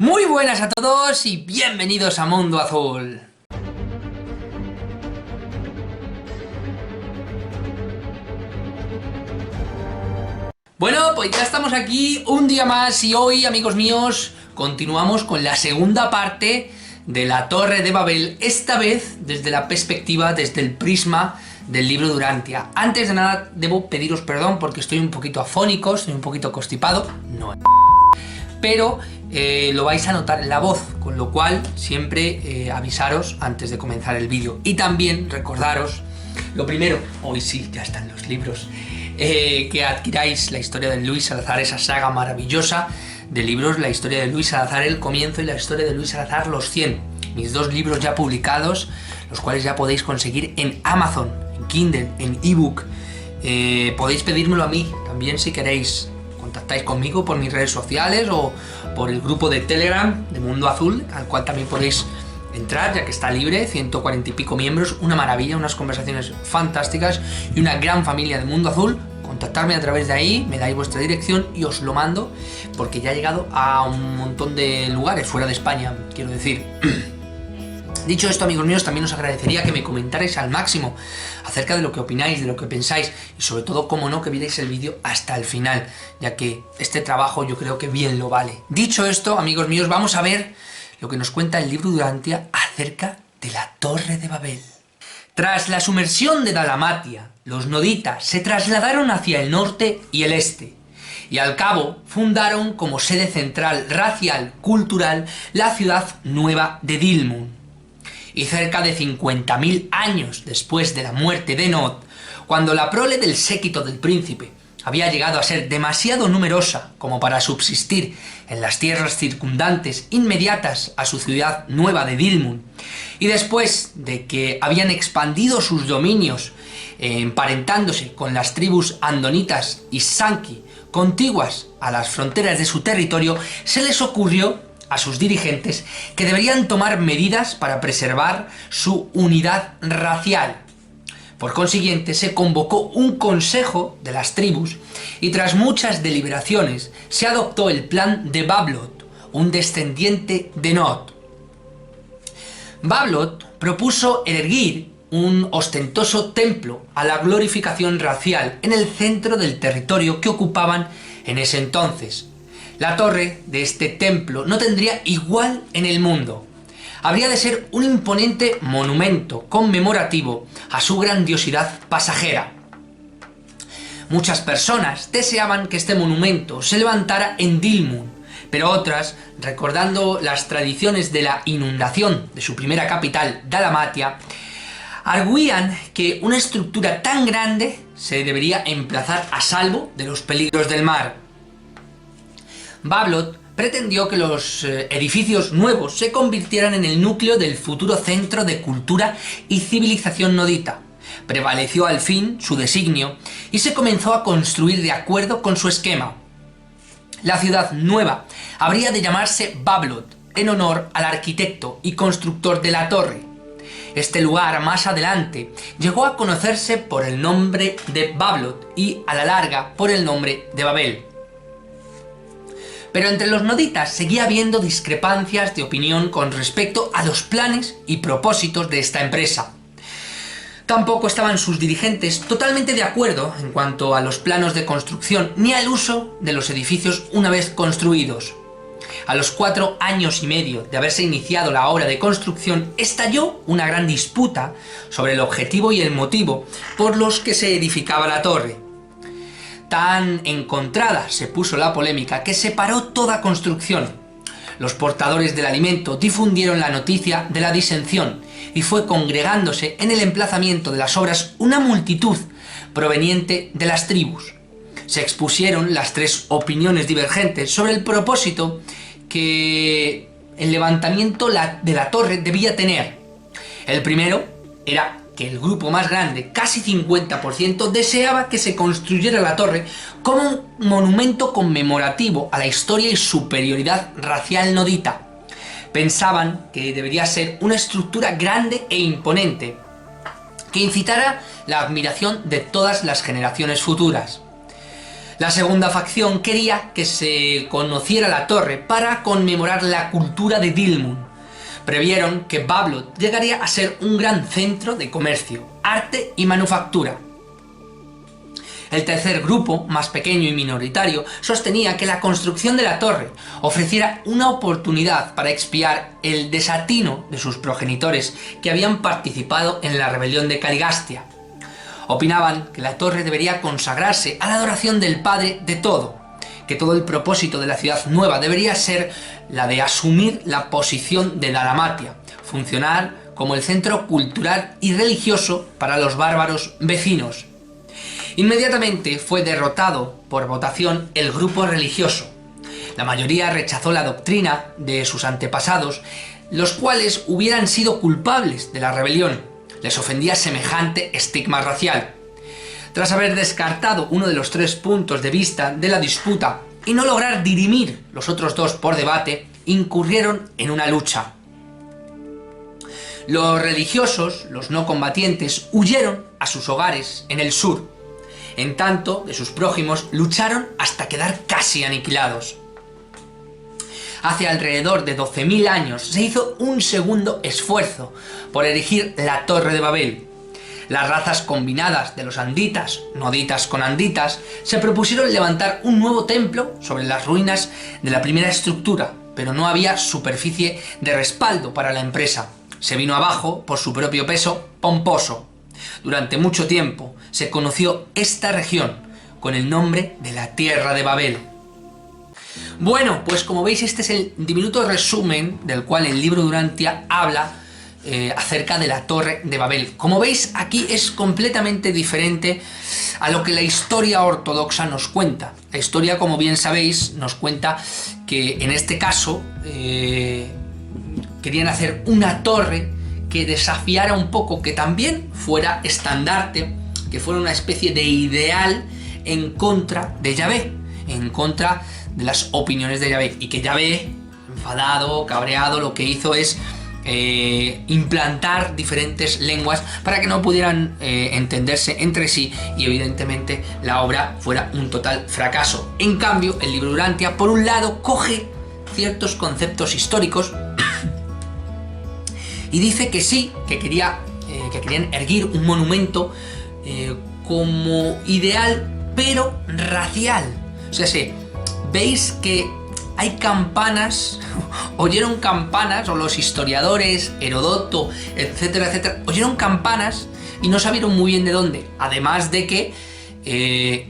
Muy buenas a todos y bienvenidos a Mundo Azul. Bueno, pues ya estamos aquí un día más y hoy, amigos míos, continuamos con la segunda parte de la Torre de Babel, esta vez desde la perspectiva, desde el prisma del libro de Urantia. Antes de nada, debo pediros perdón porque estoy un poquito afónico, estoy un poquito constipado, pero lo vais a notar en la voz, con lo cual siempre avisaros antes de comenzar el vídeo. Y también recordaros, lo primero, hoy sí, ya están los libros, que adquiráis la historia de Luis Salazar, esa saga maravillosa de libros, la historia de Luis Salazar, el comienzo, y la historia de Luis Salazar, los 100, mis dos libros ya publicados, los cuales ya podéis conseguir en Amazon, en Kindle, en ebook. Podéis pedírmelo a mí también si queréis. Contactáis conmigo por mis redes sociales o por el grupo de Telegram de Mundo Azul, al cual también podéis entrar, ya que está libre, 140 y pico miembros, una maravilla, unas conversaciones fantásticas y una gran familia de Mundo Azul. Contactarme a través de ahí, me dais vuestra dirección y os lo mando, porque ya he llegado a un montón de lugares fuera de España, quiero decir. Dicho esto, amigos míos, también os agradecería que me comentarais al máximo acerca de lo que opináis, de lo que pensáis y sobre todo, como no, que vierais el vídeo hasta el final, ya que este trabajo yo creo que bien lo vale. Dicho esto, amigos míos, vamos a ver lo que nos cuenta el libro de Urantia acerca de la Torre de Babel. Tras la sumersión de Dalamatia, los noditas se trasladaron hacia el norte y el este, y al cabo fundaron como sede central racial cultural la ciudad nueva de Dilmun. Y cerca de 50.000 años después de la muerte de Nod, cuando la prole del séquito del príncipe había llegado a ser demasiado numerosa como para subsistir en las tierras circundantes inmediatas a su ciudad nueva de Dilmun, y después de que habían expandido sus dominios emparentándose con las tribus andonitas y sanki contiguas a las fronteras de su territorio, se les ocurrió a sus dirigentes que deberían tomar medidas para preservar su unidad racial. Por consiguiente, se convocó un consejo de las tribus y tras muchas deliberaciones se adoptó el plan de Bablot, un descendiente de Nod. Bablot propuso erguir un ostentoso templo a la glorificación racial en el centro del territorio que ocupaban en ese entonces. La torre de este templo no tendría igual en el mundo. Habría de ser un imponente monumento conmemorativo a su grandiosidad pasajera. Muchas personas deseaban que este monumento se levantara en Dilmun, pero otras, recordando las tradiciones de la inundación de su primera capital, Dalamatia, arguían que una estructura tan grande se debería emplazar a salvo de los peligros del mar. Bablot pretendió que los edificios nuevos se convirtieran en el núcleo del futuro centro de cultura y civilización nodita. Prevaleció al fin su designio y se comenzó a construir de acuerdo con su esquema. La ciudad nueva habría de llamarse Bablot, en honor al arquitecto y constructor de la torre. Este lugar, más adelante, llegó a conocerse por el nombre de Bablot y, a la larga, por el nombre de Babel. Pero entre los noditas seguía habiendo discrepancias de opinión con respecto a los planes y propósitos de esta empresa. Tampoco estaban sus dirigentes totalmente de acuerdo en cuanto a los planos de construcción ni al uso de los edificios una vez construidos. A los 4 años y medio de haberse iniciado la obra de construcción, estalló una gran disputa sobre el objetivo y el motivo por los que se edificaba la torre. Tan encontrada se puso la polémica que se paró toda construcción. Los portadores del alimento difundieron la noticia de la disensión y fue congregándose en el emplazamiento de las obras una multitud proveniente de las tribus. Se expusieron las tres opiniones divergentes sobre el propósito que el levantamiento de la torre debía tener. El primero era que el grupo más grande, casi 50%, deseaba que se construyera la torre como un monumento conmemorativo a la historia y superioridad racial nodita. Pensaban que debería ser una estructura grande e imponente, que incitara la admiración de todas las generaciones futuras. La segunda facción quería que se conociera la torre para conmemorar la cultura de Dilmun. Previeron que Bablot llegaría a ser un gran centro de comercio, arte y manufactura. El tercer grupo, más pequeño y minoritario, sostenía que la construcción de la torre ofreciera una oportunidad para expiar el desatino de sus progenitores que habían participado en la rebelión de Caligastia. Opinaban que la torre debería consagrarse a la adoración del Padre de todo, que todo el propósito de la ciudad nueva debería ser la de asumir la posición de Dalmatia, funcionar como el centro cultural y religioso para los bárbaros vecinos. Inmediatamente fue derrotado por votación el grupo religioso. La mayoría rechazó la doctrina de sus antepasados, los cuales hubieran sido culpables de la rebelión. Les ofendía semejante estigma racial. Tras haber descartado uno de los 3 puntos de vista de la disputa y no lograr dirimir los otros 2 por debate, incurrieron en una lucha. Los religiosos, los no combatientes, huyeron a sus hogares en el sur. En tanto que sus prójimos lucharon hasta quedar casi aniquilados. Hace alrededor de 12.000 años se hizo un segundo esfuerzo por erigir la Torre de Babel. Las razas combinadas de los anditas, noditas con anditas, se propusieron levantar un nuevo templo sobre las ruinas de la primera estructura, pero no había superficie de respaldo para la empresa. Se vino abajo por su propio peso pomposo. Durante mucho tiempo se conoció esta región con el nombre de la Tierra de Babel. Bueno, pues como veis, este es el diminuto resumen del cual el libro de Urantia habla acerca de la Torre de Babel. Como veis, aquí es completamente diferente a lo que la historia ortodoxa nos cuenta. La historia, como bien sabéis, nos cuenta que en este caso querían hacer una torre que desafiara un poco, que también fuera estandarte, que fuera una especie de ideal en contra de Yahvé, en contra de las opiniones de Yahvé, y que Yahvé, enfadado, cabreado, lo que hizo es implantar diferentes lenguas para que no pudieran entenderse entre sí, y evidentemente la obra fuera un total fracaso. En cambio, el libro de Urantia, por un lado, coge ciertos conceptos históricos y dice que sí, que querían erguir un monumento como ideal, pero racial. O sea, sí, veis que hay campanas, oyeron campanas, o los historiadores, Herodoto, etcétera, etcétera, oyeron campanas y no sabieron muy bien de dónde. Además de que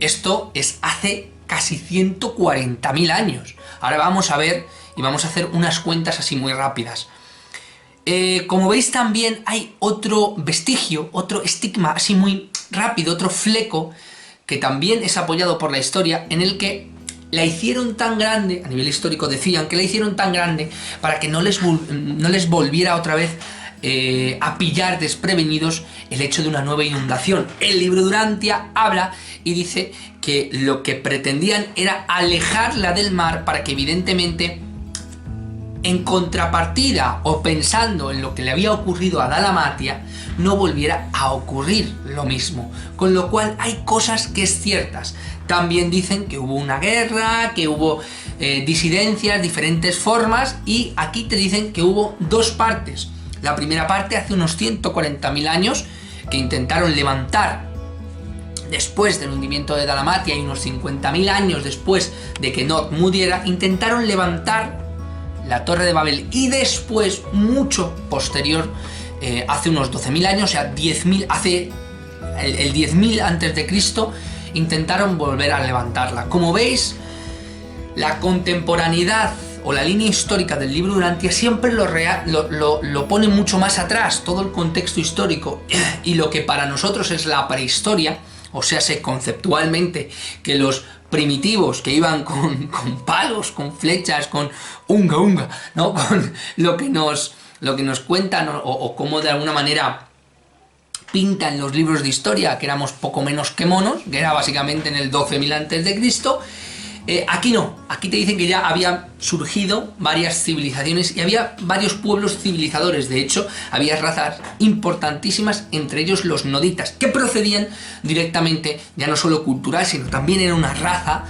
esto es hace casi 140.000 años. Ahora vamos a ver y vamos a hacer unas cuentas así muy rápidas. Como veis, también hay otro vestigio, otro estigma así muy rápido, otro fleco, que también es apoyado por la historia, en el que la hicieron tan grande, a nivel histórico decían que la hicieron tan grande para que no les volviera otra vez a pillar desprevenidos el hecho de una nueva inundación. El libro de Urantia habla y dice que lo que pretendían era alejarla del mar para que evidentemente, en contrapartida o pensando en lo que le había ocurrido a Dalmatia, no volviera a ocurrir lo mismo. Con lo cual hay cosas que es ciertas. También dicen que hubo una guerra, que hubo disidencias, diferentes formas, y aquí te dicen que hubo 2 partes. La primera parte hace unos 140.000 años, que intentaron levantar después del hundimiento de Dalmatia, y unos 50.000 años después de que Nod muriera, intentaron levantar la Torre de Babel, y después, mucho posterior, hace unos 12.000 años, o sea, 10.000, hace el 10.000 antes de Cristo, intentaron volver a levantarla. Como veis, la contemporaneidad o la línea histórica del libro de Urantia siempre lo pone mucho más atrás, todo el contexto histórico, y lo que para nosotros es la prehistoria, o sea, conceptualmente, que los primitivos que iban con palos, con flechas, con unga, ¿no? Con lo que nos cuentan, o cómo de alguna manera pintan los libros de historia, que éramos poco menos que monos, que era básicamente en el 12.000 antes de Cristo. Aquí no, aquí te dicen que ya habían surgido varias civilizaciones y había varios pueblos civilizadores. De hecho, había razas importantísimas, entre ellos los noditas, que procedían directamente, ya no solo cultural, sino también era una raza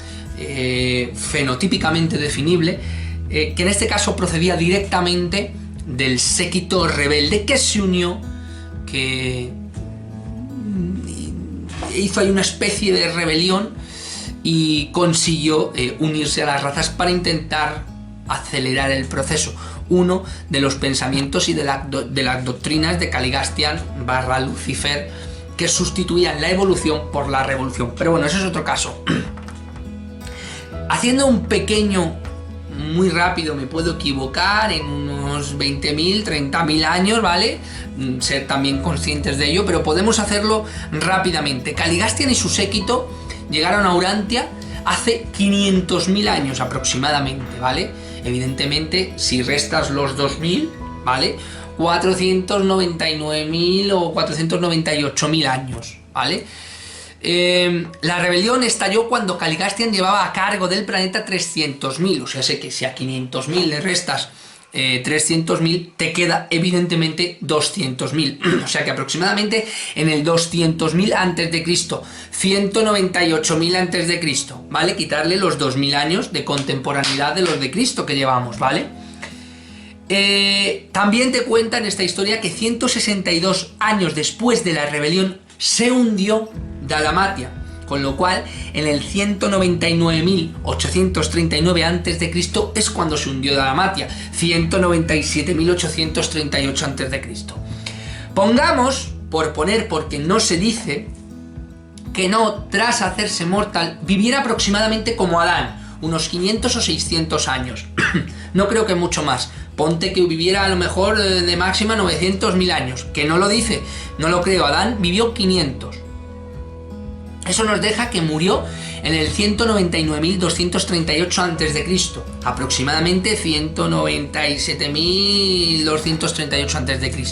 fenotípicamente definible, que en este caso procedía directamente del séquito rebelde que se unió, que hizo ahí una especie de rebelión y consiguió unirse a las razas para intentar acelerar el proceso. Uno de los pensamientos y de las doctrinas de Caligastian / Lucifer, que sustituían la evolución por la revolución. Pero bueno, ese es otro caso. Haciendo un pequeño, muy rápido, me puedo equivocar, en unos 20.000, 30.000 años, ¿vale? Ser también conscientes de ello, pero podemos hacerlo rápidamente. Caligastian y su séquito llegaron a Urantia hace 500.000 años aproximadamente, ¿vale? Evidentemente, si restas los 2.000, ¿vale? 499.000 o 498.000 años, ¿vale? La rebelión estalló cuando Caligastian llevaba a cargo del planeta 300.000, o sea, sé que si a 500.000 le restas 300.000, te queda evidentemente 200.000, o sea que aproximadamente en el 200.000 a.C., 198.000 a.C., ¿vale? Quitarle los 2.000 años de contemporaneidad de los de Cristo que llevamos, ¿vale? También te cuenta en esta historia que 162 años después de la rebelión se hundió Dalmatia, con lo cual en el 199.839 a.C. es cuando se hundió Dalmatia, 197.838 a.C. Pongamos, por poner, porque no se dice, que no, tras hacerse mortal, viviera aproximadamente como Adán, unos 500 o 600 años. No creo que mucho más. Ponte que viviera a lo mejor de máxima 900.000 años, que no lo dice, no lo creo. Adán vivió 500. Eso nos deja que murió en el 199.238 a.C., aproximadamente 197.238 a.C.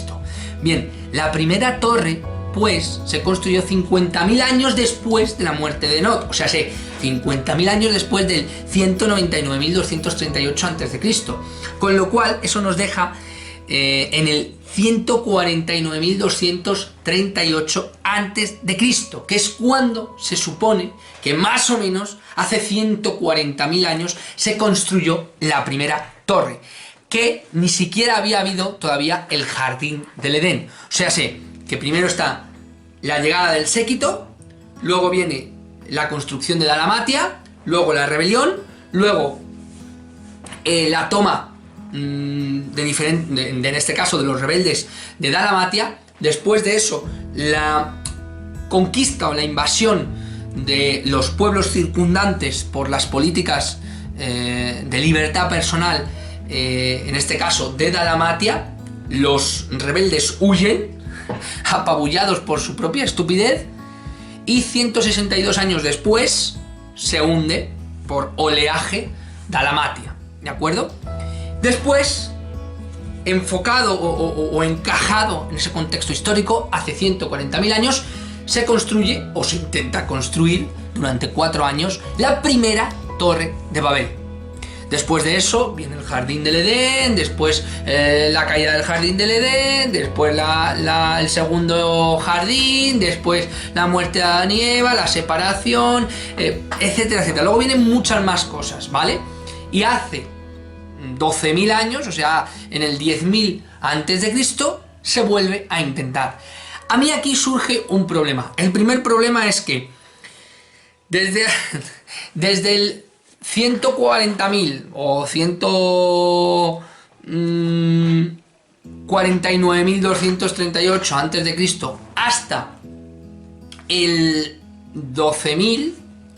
Bien, la primera torre, pues, se construyó 50.000 años después de la muerte de Nod, o sea, 50.000 años después del 199.238 a.C., con lo cual eso nos deja en el 149.238 a.C., que es cuando se supone que más o menos hace 140.000 años se construyó la primera torre, que ni siquiera había habido todavía el jardín del Edén. O sea, sé que primero está la llegada del séquito, luego viene la construcción de Dalmatia, luego la rebelión, luego la toma en este caso de los rebeldes de Dalmatia. Después de eso, la conquista o la invasión de los pueblos circundantes por las políticas de libertad personal, en este caso de Dalmatia. Los rebeldes huyen, apabullados por su propia estupidez, y 162 años después se hunde por oleaje Dalmatia, ¿de acuerdo? Después, enfocado o encajado en ese contexto histórico, hace 140.000 años se construye, o se intenta construir durante 4 años, la primera torre de Babel. Después de eso viene el jardín del Edén, después la caída del jardín del Edén, después el segundo jardín, después la muerte de Adán y Eva, la separación, etcétera, etcétera. Luego vienen muchas más cosas, ¿vale? Y hace 12.000 años, o sea, en el 10.000 a.C., se vuelve a intentar. A mí aquí surge un problema. El primer problema es que desde el 140.000 o 149.238 a.C. hasta el 12.000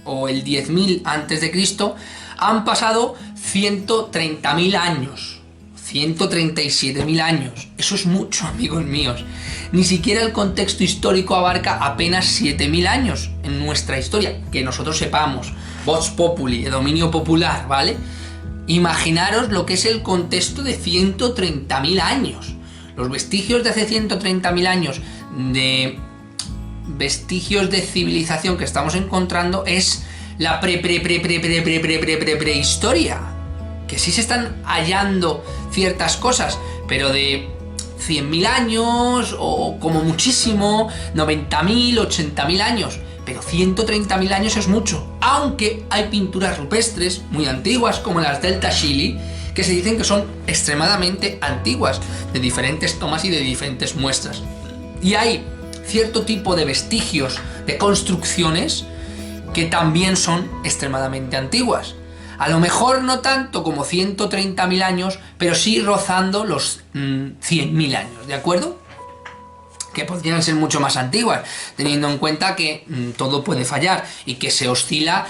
o el 10.000 a.C. han pasado 130.000 años, 137.000 años. Eso es mucho, amigos míos. Ni siquiera el contexto histórico abarca apenas 7.000 años en nuestra historia, que nosotros sepamos. Vox Populi, dominio popular, ¿vale? Imaginaros lo que es el contexto de 130.000 años. Los vestigios de hace 130.000 años de vestigios de civilización que estamos encontrando es la prehistoria, que sí se están hallando ciertas cosas, pero de 100.000 años o como muchísimo 90.000, 80.000 años, pero 130.000 años es mucho, aunque hay pinturas rupestres muy antiguas como las del Taxili que se dicen que son extremadamente antiguas, de diferentes tomas y de diferentes muestras, y hay cierto tipo de vestigios de construcciones que también son extremadamente antiguas. A lo mejor no tanto como 130.000 años, pero sí rozando los 100.000 años, ¿de acuerdo? Que podrían ser mucho más antiguas, teniendo en cuenta que todo puede fallar y que se oscila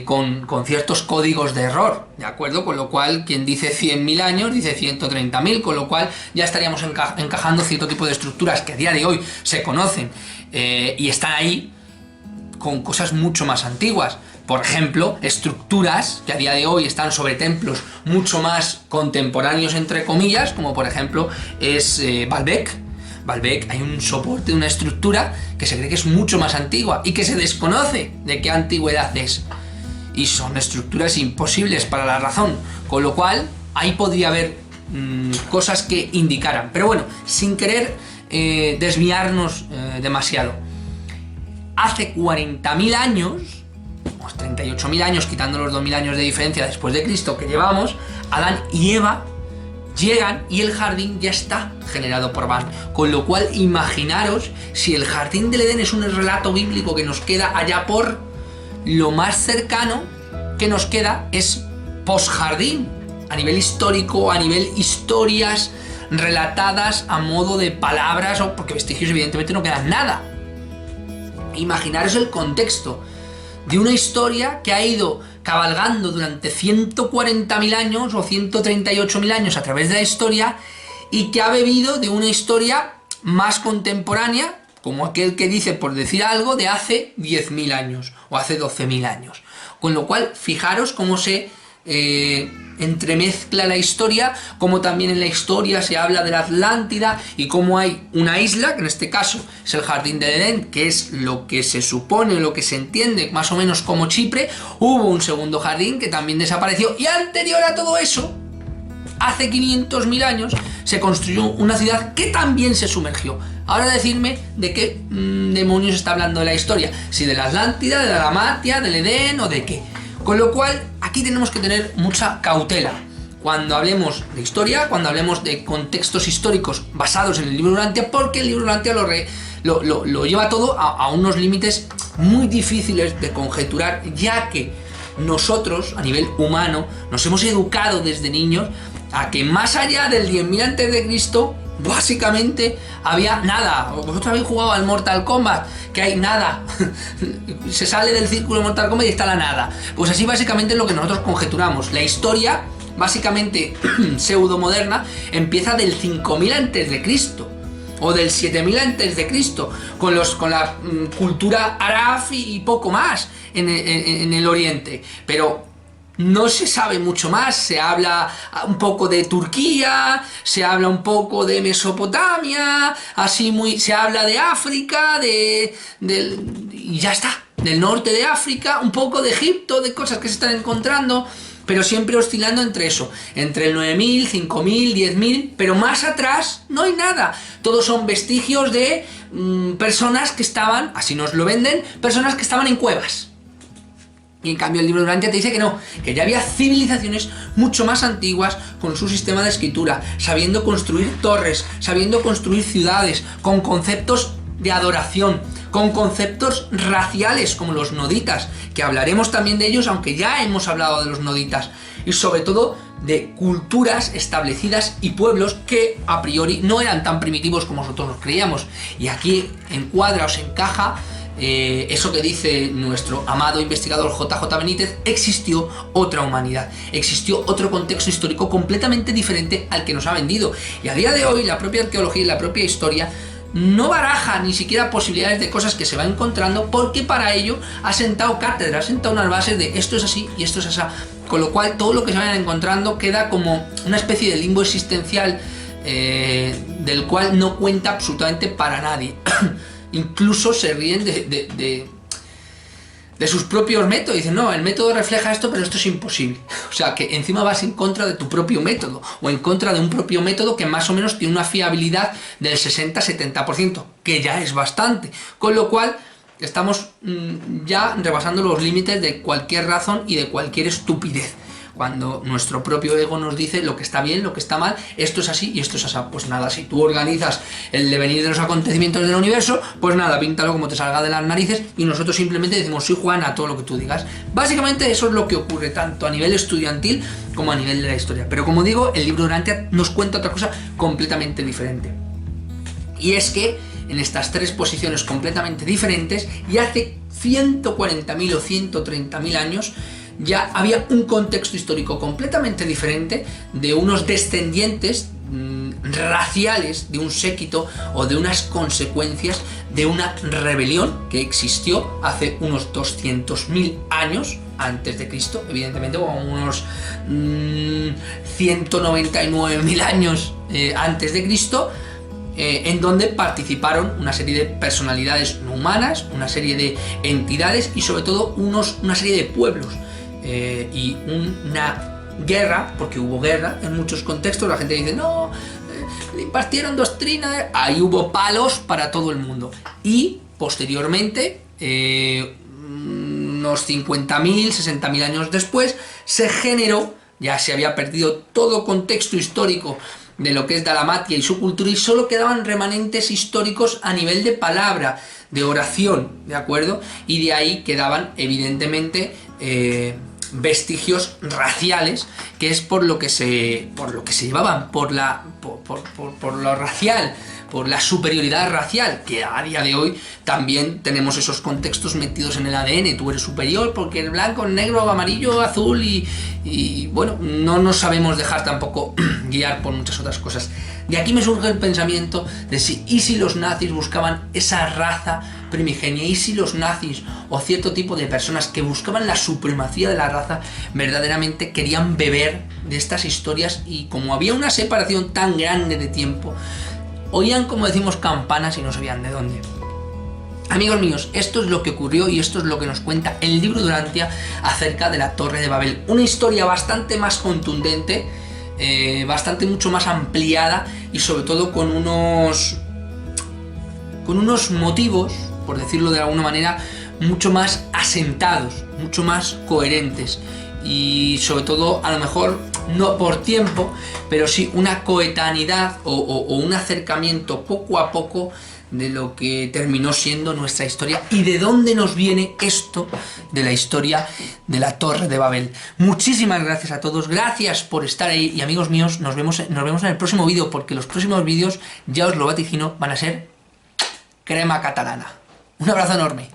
con ciertos códigos de error, ¿de acuerdo? Con lo cual, quien dice 100.000 años dice 130.000, con lo cual ya estaríamos encajando cierto tipo de estructuras que a día de hoy se conocen y están ahí con cosas mucho más antiguas. Por ejemplo, estructuras que a día de hoy están sobre templos mucho más contemporáneos, entre comillas, como por ejemplo es Baalbek. Baalbek, hay un soporte de una estructura que se cree que es mucho más antigua y que se desconoce de qué antigüedad es. Y son estructuras imposibles para la razón, con lo cual ahí podría haber cosas que indicaran. Pero bueno, sin querer desviarnos demasiado. Hace 40.000 años, unos 38.000 años, quitando los 2.000 años de diferencia después de Cristo que llevamos, Adán y Eva llegan y el jardín ya está generado por Van, con lo cual imaginaros si el jardín del Edén es un relato bíblico que nos queda allá por lo más cercano que nos queda es post-jardín, a nivel histórico, a nivel historias relatadas a modo de palabras, o porque vestigios evidentemente no quedan nada. Imaginaros el contexto de una historia que ha ido cabalgando durante 140.000 años o 138.000 años a través de la historia y que ha bebido de una historia más contemporánea, como aquel que dice, por decir algo, de hace 10.000 años o hace 12.000 años. Con lo cual, fijaros cómo se entremezcla la historia, como también en la historia se habla de la Atlántida y cómo hay una isla, que en este caso es el Jardín del Edén, que es lo que se supone, lo que se entiende más o menos como Chipre. Hubo un segundo jardín que también desapareció y anterior a todo eso, hace 500.000 años, se construyó una ciudad que también se sumergió. Ahora decidme de qué demonios está hablando de la historia, si de la Atlántida, de la Lamatia, del Edén o de qué. Con lo cual, aquí tenemos que tener mucha cautela cuando hablemos de historia, cuando hablemos de contextos históricos basados en el libro Urantia, porque el libro Urantia lo lleva todo a unos límites muy difíciles de conjeturar, ya que nosotros, a nivel humano, nos hemos educado desde niños a que más allá del 10.000 a.C., básicamente había nada. Vosotros habéis jugado al Mortal Kombat, que hay nada. Se sale del círculo de Mortal Kombat y está la nada. Pues así básicamente es lo que nosotros conjeturamos. La historia, básicamente pseudo-moderna, empieza del 5.000 a.C. o del 7.000 a.C. con la cultura árabe y poco más en el Oriente. Pero no se sabe mucho más, se habla un poco de Turquía, se habla un poco de Mesopotamia, se habla de África, y ya está, del norte de África, un poco de Egipto, de cosas que se están encontrando, pero siempre oscilando entre eso, entre el 9.000, 5.000, 10.000, pero más atrás no hay nada, todos son vestigios de personas que estaban, así nos lo venden, personas que estaban en cuevas. Y en cambio el libro de Urantia te dice que no, que ya había civilizaciones mucho más antiguas con su sistema de escritura, sabiendo construir torres, sabiendo construir ciudades, con conceptos de adoración, con conceptos raciales como los noditas, que hablaremos también de ellos, aunque ya hemos hablado de los noditas, y sobre todo de culturas establecidas y pueblos que a priori no eran tan primitivos como nosotros nos creíamos. Y aquí encuadra o se encaja eso que dice nuestro amado investigador JJ Benítez: existió otra humanidad, existió otro contexto histórico completamente diferente al que nos ha vendido. Y a día de hoy la propia arqueología y la propia historia no baraja ni siquiera posibilidades de cosas que se va encontrando, porque para ello ha sentado cátedra, ha sentado unas bases de esto es así y esto es así. Con lo cual todo lo que se vayan encontrando queda como una especie de limbo existencial del cual no cuenta absolutamente para nadie. Incluso se ríen de sus propios métodos. Dicen, no, el método refleja esto, pero esto es imposible. O sea, que encima vas en contra de tu propio método, o en contra de un propio método que más o menos tiene una fiabilidad del 60-70%, que ya es bastante. Con lo cual, estamos ya rebasando los límites de cualquier razón y de cualquier estupidez. Cuando nuestro propio ego nos dice lo que está bien, lo que está mal, esto es así y esto es así. Pues nada, si tú organizas el devenir de los acontecimientos del universo, pues nada, píntalo como te salga de las narices y nosotros simplemente decimos sí, Juan, a todo lo que tú digas. Básicamente eso es lo que ocurre tanto a nivel estudiantil como a nivel de la historia. Pero como digo, el libro Durantia nos cuenta otra cosa completamente diferente. Y es que en estas tres posiciones completamente diferentes, y hace 140.000 o 130.000 años, ya había un contexto histórico completamente diferente de unos descendientes raciales de un séquito o de unas consecuencias de una rebelión que existió hace unos 200.000 años antes de Cristo, evidentemente, o unos 199.000 años antes de Cristo, en donde participaron una serie de personalidades no humanas, una serie de entidades y sobre todo una serie de pueblos. Y una guerra, porque hubo guerra en muchos contextos. La gente dice, no, le impartieron doctrina, ahí hubo palos para todo el mundo. Y posteriormente, unos 50.000, 60.000 años después, se generó, ya se había perdido todo contexto histórico de lo que es Dalmatia y su cultura, y solo quedaban remanentes históricos a nivel de palabra, de oración, ¿de acuerdo? Y de ahí quedaban, evidentemente, vestigios raciales, que es por lo que se llevaban, por lo racial, por la superioridad racial, que a día de hoy también tenemos esos contextos metidos en el ADN. Tú eres superior porque eres blanco, negro, amarillo, azul y bueno, no nos sabemos dejar tampoco guiar por muchas otras cosas. De aquí me surge el pensamiento de si los nazis buscaban esa raza primigenia, y si los nazis o cierto tipo de personas que buscaban la supremacía de la raza verdaderamente querían beber de estas historias, y como había una separación tan grande de tiempo, oían, como decimos, campanas y no sabían de dónde. Amigos míos, esto es lo que ocurrió y esto es lo que nos cuenta el libro Durantia acerca de la Torre de Babel. Una historia bastante más contundente, mucho más ampliada y sobre todo con unos motivos, por decirlo de alguna manera, mucho más asentados, mucho más coherentes, y sobre todo, a lo mejor no por tiempo, pero sí una coetaneidad o un acercamiento poco a poco de lo que terminó siendo nuestra historia y de dónde nos viene esto de la historia de la Torre de Babel. Muchísimas gracias a todos, gracias por estar ahí, y amigos míos, nos vemos en el próximo vídeo, porque los próximos vídeos, ya os lo vaticino, van a ser crema catalana. Un abrazo enorme.